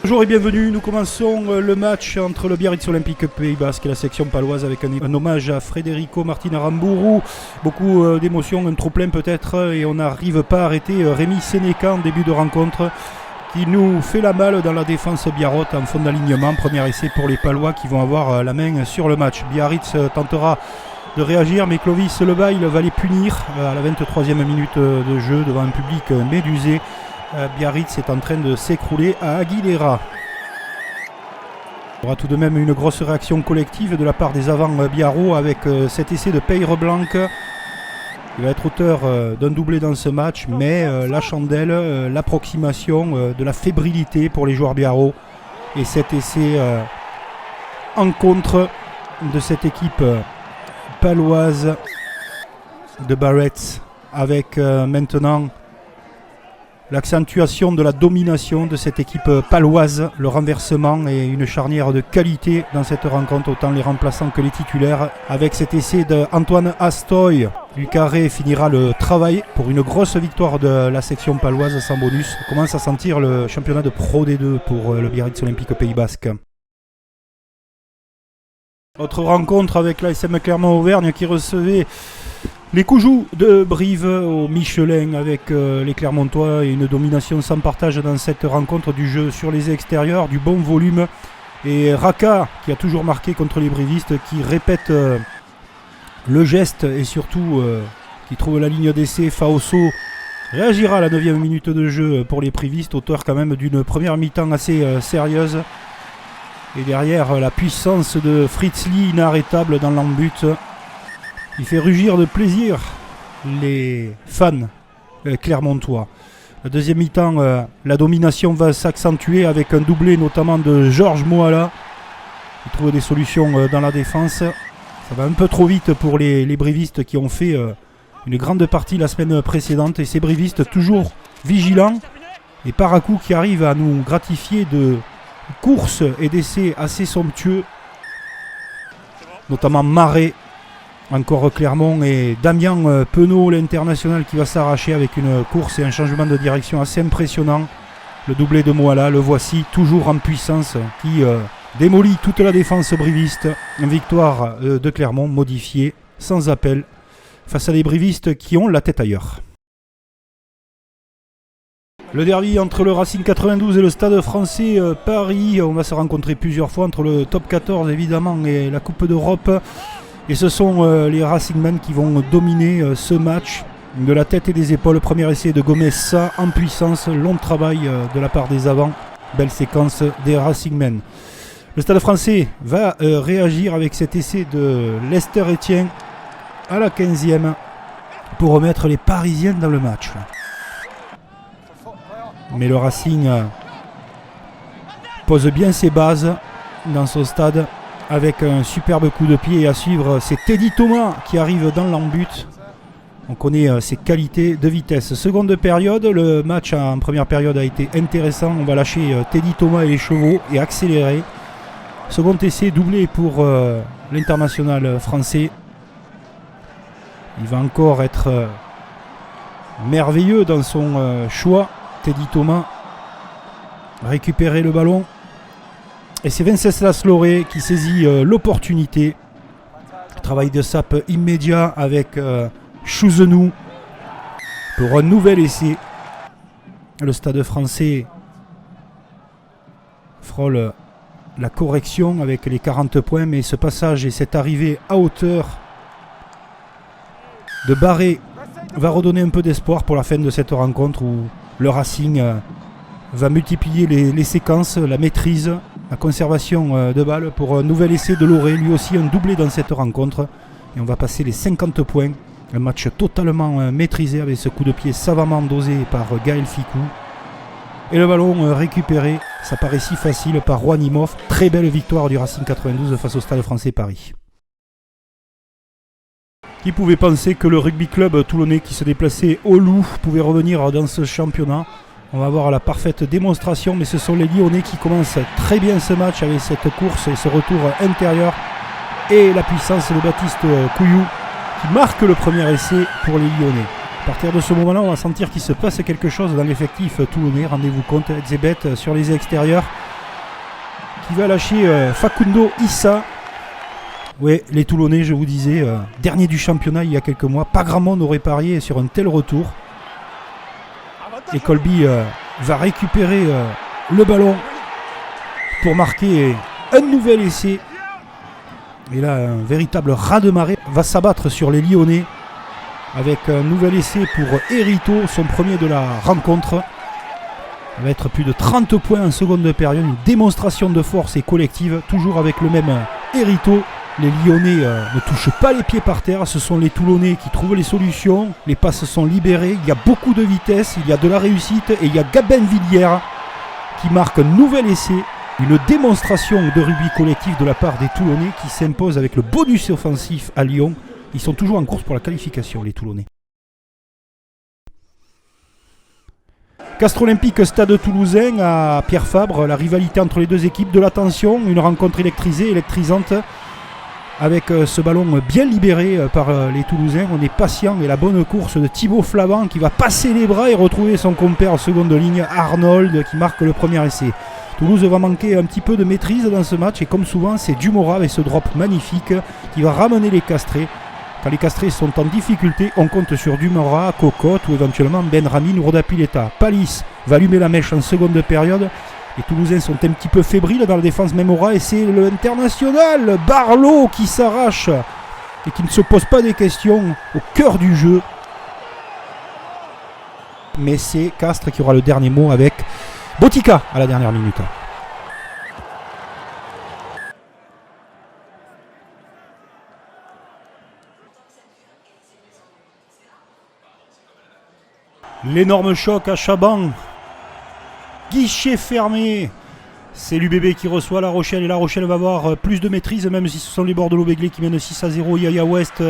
Bonjour et bienvenue, nous commençons le match entre le Biarritz Olympique Pays Basque et la section paloise avec un hommage à Federico Martin Aramburu. Beaucoup d'émotions, un trop plein peut-être, et on n'arrive pas à arrêter Rémi Sénéca en début de rencontre qui nous fait la malle dans la défense biarrote en fond d'alignement. Premier essai pour les Palois qui vont avoir la main sur le match. Biarritz tentera de réagir, mais Clovis Lebail va les punir à la 23e minute de jeu devant un public médusé. Biarritz est en train de s'écrouler à Aguilera. Il y aura tout de même une grosse réaction collective de la part des avants biarros avec cet essai de Peyre Blanc. Il va être auteur d'un doublé dans ce match, mais la chandelle, l'approximation de la fébrilité pour les joueurs biarros et cet essai en contre de cette équipe paloise de Barrett avec maintenant l'accentuation de la domination de cette équipe paloise, le renversement et une charnière de qualité dans cette rencontre, autant les remplaçants que les titulaires. Avec cet essai d'Antoine Astoy, Lucaré finira le travail pour une grosse victoire de la section paloise sans bonus. On commence à sentir le championnat de Pro D2 pour le Biarritz Olympique Pays Basque. Autre rencontre avec l'ASM Clermont-Auvergne qui recevait les Coujous de Brive au Michelin avec les Clermontois et une domination sans partage dans cette rencontre du jeu sur les extérieurs, du bon volume. Et Raka qui a toujours marqué contre les Brivistes, qui répète le geste et surtout qui trouve la ligne d'essai. Faoso réagira à la 9e minute de jeu pour les Brivistes, auteur quand même d'une première mi-temps assez sérieuse. Et derrière la puissance de Fritz Lee inarrêtable dans l'embut. Il fait rugir de plaisir les fans clermontois. La deuxième mi-temps, la domination va s'accentuer avec un doublé notamment de Georges Moala. Il trouve des solutions dans la défense. Ça va un peu trop vite pour les brivistes qui ont fait une grande partie la semaine précédente. Et ces brivistes toujours vigilants. Et Paracou qui arrive à nous gratifier de courses et d'essais assez somptueux. Notamment Marais. Encore Clermont et Damien Penaud, l'international, qui va s'arracher avec une course et un changement de direction assez impressionnant. Le doublé de Moala, le voici toujours en puissance, qui démolit toute la défense briviste. Une victoire de Clermont modifiée, sans appel, face à des brivistes qui ont la tête ailleurs. Le derby entre le Racing 92 et le Stade Français Paris. On va se rencontrer plusieurs fois entre le top 14 évidemment et la Coupe d'Europe. Et ce sont les Racingmen qui vont dominer ce match de la tête et des épaules. Premier essai de Gomez-Sa en puissance, long travail de la part des avants. Belle séquence des Racingmen. Le Stade Français va réagir avec cet essai de Lester Etienne à la 15e pour remettre les Parisiens dans le match. Mais le Racing pose bien ses bases dans son stade. Avec un superbe coup de pied, et à suivre, c'est Teddy Thomas qui arrive dans l'embut. On connaît ses qualités de vitesse. Seconde période, le match en première période a été intéressant. On va lâcher Teddy Thomas et les chevaux et accélérer. Second essai doublé pour l'international français. Il va encore être merveilleux dans son choix. Teddy Thomas récupérer le ballon. Et c'est Venceslas Loré qui saisit l'opportunité. Travail de sape immédiat avec Chouzenou pour un nouvel essai. Le Stade Français frôle la correction avec les 40 points, mais ce passage et cette arrivée à hauteur de Barré va redonner un peu d'espoir pour la fin de cette rencontre où le Racing va multiplier les séquences, la maîtrise, la conservation de balles pour un nouvel essai de Loré, lui aussi un doublé dans cette rencontre. Et on va passer les 50 points. Un match totalement maîtrisé avec ce coup de pied savamment dosé par Gaël Ficou. Et le ballon récupéré, ça paraît si facile, par Juanimov. Très belle victoire du Racing 92 face au Stade Français Paris. Qui pouvait penser que le rugby club toulonnais qui se déplaçait au Loup pouvait revenir dans ce championnat? On va voir la parfaite démonstration, mais ce sont les Lyonnais qui commencent très bien ce match avec cette course et ce retour intérieur. Et la puissance de Baptiste Couillou qui marque le premier essai pour les Lyonnais. À partir de ce moment-là, on va sentir qu'il se passe quelque chose dans l'effectif toulonnais. Rendez-vous compte, Zebet sur les extérieurs. qui va lâcher Facundo Issa. Oui, les Toulonnais, je vous disais, dernier du championnat il y a quelques mois. Pas grand monde n'aurait parié sur un tel retour. Et Colby va récupérer le ballon pour marquer un nouvel essai. Et là, un véritable raz-de-marée va s'abattre sur les Lyonnais avec un nouvel essai pour Herito, son premier de la rencontre. Ça va être plus de 30 points en seconde période, une démonstration de force et collective, toujours avec le même Herito. Les Lyonnais ne touchent pas les pieds par terre, ce sont les Toulonnais qui trouvent les solutions, les passes sont libérées, il y a beaucoup de vitesse, il y a de la réussite et il y a Gabin Villière qui marque un nouvel essai. Une démonstration de rugby collectif de la part des Toulonnais qui s'impose avec le bonus offensif à Lyon. Ils sont toujours en course pour la qualification, les Toulonnais. Castres Olympique, stade toulousain à Pierre Fabre. La rivalité entre les deux équipes, de la tension, une rencontre électrisée, électrisante. Avec ce ballon bien libéré par les Toulousains. On est patient et la bonne course de Thibaut Flavand qui va passer les bras et retrouver son compère en seconde ligne, Arnold, qui marque le premier essai. Toulouse va manquer un petit peu de maîtrise dans ce match et comme souvent c'est Dumora avec ce drop magnifique qui va ramener les Castrés. Quand les Castrés sont en difficulté, on compte sur Dumora, Cocotte ou éventuellement Benramin ou Rodapileta. Palis va allumer la mèche en seconde période. Les Toulousains sont un petit peu fébriles dans la défense Memora et c'est l'international Barlow qui s'arrache et qui ne se pose pas des questions au cœur du jeu. Mais c'est Castres qui aura le dernier mot avec Botica à la dernière minute. L'énorme choc à Chaban. Guichet fermé. C'est l'UBB qui reçoit La Rochelle et La Rochelle va avoir plus de maîtrise, même si ce sont les Bordeaux Béglé qui mènent 6-0. Yaya West,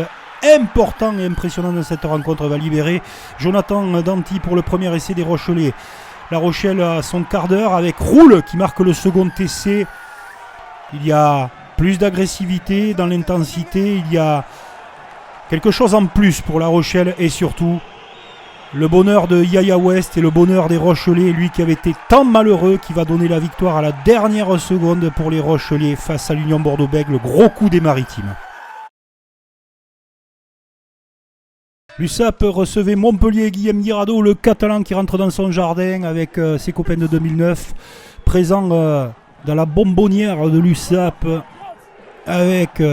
important et impressionnant dans cette rencontre, va libérer Jonathan Danty pour le premier essai des Rochelais. La Rochelle a son quart d'heure avec Roule qui marque le second essai. Il y a plus d'agressivité dans l'intensité, il y a quelque chose en plus pour La Rochelle et surtout le bonheur de Yaya West et le bonheur des Rochelais, lui qui avait été tant malheureux, qui va donner la victoire à la dernière seconde pour les Rochelais face à l'Union Bordeaux-Bègles, le gros coup des Maritimes. L'USAP recevait Montpellier, Guillaume Guirado, le Catalan qui rentre dans son jardin avec ses copains de 2009, présent dans la bonbonnière de l'USAP avec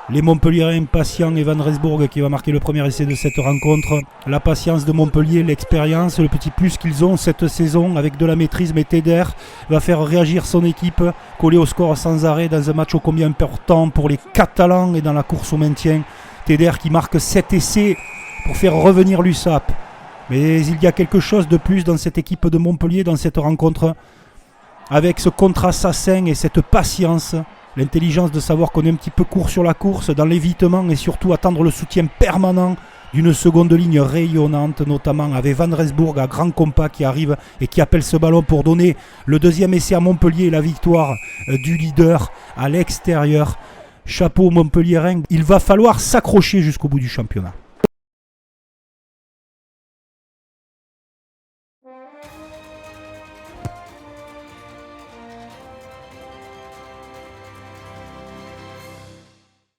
les Montpelliérains patients et Van Resbourg qui va marquer le premier essai de cette rencontre. La patience de Montpellier, l'expérience, le petit plus qu'ils ont cette saison avec de la maîtrise, mais Teder va faire réagir son équipe, coller au score sans arrêt dans un match ô combien important pour les Catalans et dans la course au maintien. Teder qui marque 7 essais pour faire revenir l'USAP. Mais il y a quelque chose de plus dans cette équipe de Montpellier, dans cette rencontre, avec ce contre-assassin et cette patience. L'intelligence de savoir qu'on est un petit peu court sur la course, dans l'évitement et surtout attendre le soutien permanent d'une seconde ligne rayonnante, notamment avec Van Resbourg à grand compas qui arrive et qui appelle ce ballon pour donner le deuxième essai à Montpellier et la victoire du leader à l'extérieur. Chapeau Montpelliérain, il va falloir s'accrocher jusqu'au bout du championnat.